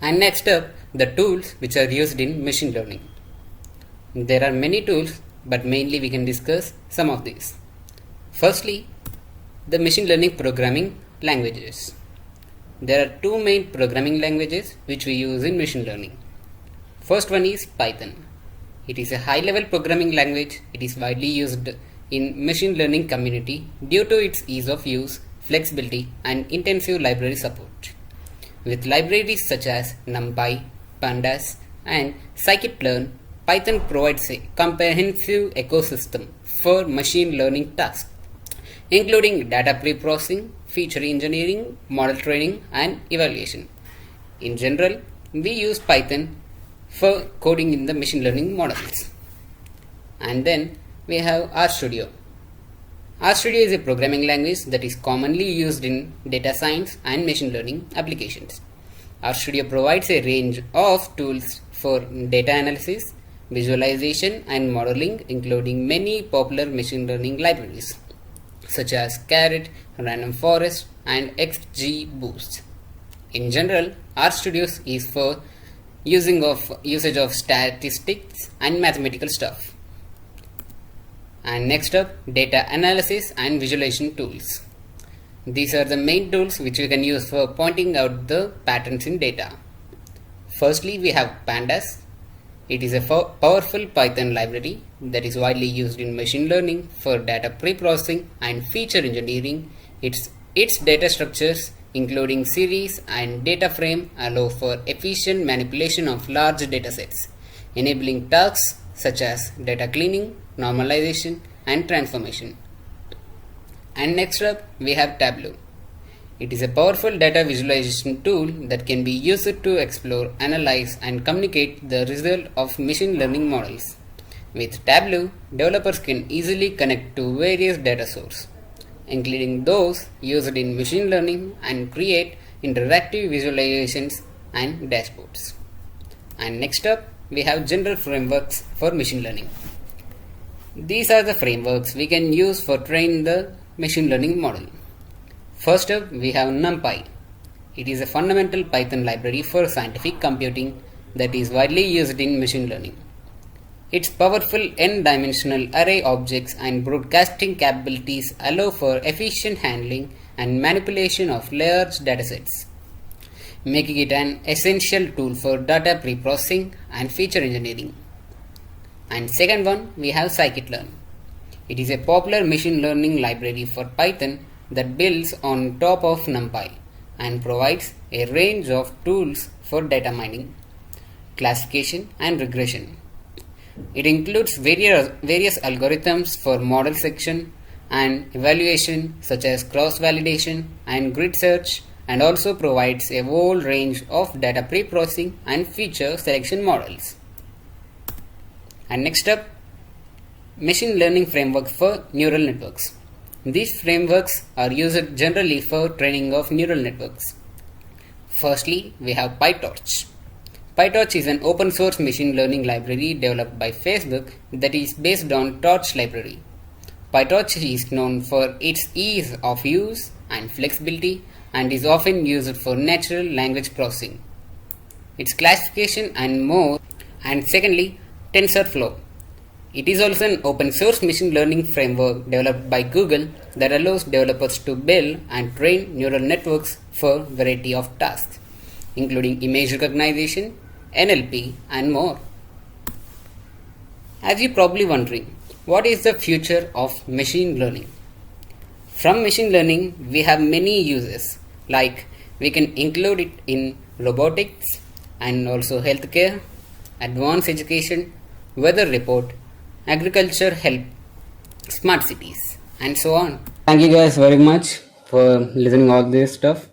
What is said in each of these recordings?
And next up, the tools which are used in machine learning. There are many tools, but mainly we can discuss some of these. Firstly, the machine learning programming languages. There are two main programming languages which we use in machine learning. First one is Python. It is a high-level programming language. It is widely used in machine learning community due to its ease of use, flexibility, and intensive library support. With libraries such as NumPy, Pandas, and scikit-learn, Python provides a comprehensive ecosystem for machine learning tasks, including data pre-processing, feature engineering, model training, and evaluation. In general, we use Python for coding in the machine learning models. And then we have RStudio. RStudio is a programming language that is commonly used in data science and machine learning applications. RStudio provides a range of tools for data analysis, visualization, and modeling, including many popular machine learning libraries such as Caret, Random Forest, and XGBoost. In general, RStudio is for usage of statistics and mathematical stuff. And next up, data analysis and visualization tools. These are the main tools which we can use for pointing out the patterns in data. Firstly, we have Pandas. It is a powerful Python library that is widely used in machine learning for data pre-processing and feature engineering. Its data structures, including series and data frame, allow for efficient manipulation of large datasets, enabling tasks such as data cleaning, normalization, and transformation. And next up, we have Tableau. It is a powerful data visualization tool that can be used to explore, analyze, and communicate the result of machine learning models. With Tableau, developers can easily connect to various data sources, including those used in machine learning, and create interactive visualizations and dashboards. And next up, we have general frameworks for machine learning. These are the frameworks we can use for training the machine learning model. First up, we have NumPy. It is a fundamental Python library for scientific computing that is widely used in machine learning. Its powerful n-dimensional array objects and broadcasting capabilities allow for efficient handling and manipulation of large datasets, making it an essential tool for data pre-processing and feature engineering. And second one, we have scikit-learn. It is a popular machine learning library for Python that builds on top of NumPy and provides a range of tools for data mining, classification, and regression. It includes various algorithms for model selection and evaluation such as cross-validation and grid search, and also provides a whole range of data pre-processing and feature selection models. And next up, machine learning framework for neural networks. These frameworks are used generally for training of neural networks. Firstly, we have PyTorch. PyTorch is an open source machine learning library developed by Facebook that is based on Torch library. PyTorch is known for its ease of use and flexibility and is often used for natural language processing, its classification, and more. And secondly, TensorFlow. It is also an open source machine learning framework developed by Google that allows developers to build and train neural networks for a variety of tasks, including image recognition, NLP, and more. As you're probably wondering, what is the future of machine learning? From machine learning, we have many uses, like we can include it in robotics and also healthcare, advanced education, weather report, agriculture help, smart cities, and so on. Thank you guys very much for listening all this stuff,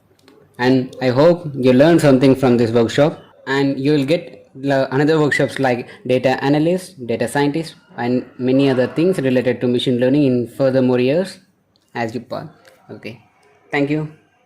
and I hope you learned something from this workshop, and you will get another workshops like data analyst, data scientist, and many other things related to machine learning in further more years as you pass. Okay, thank you.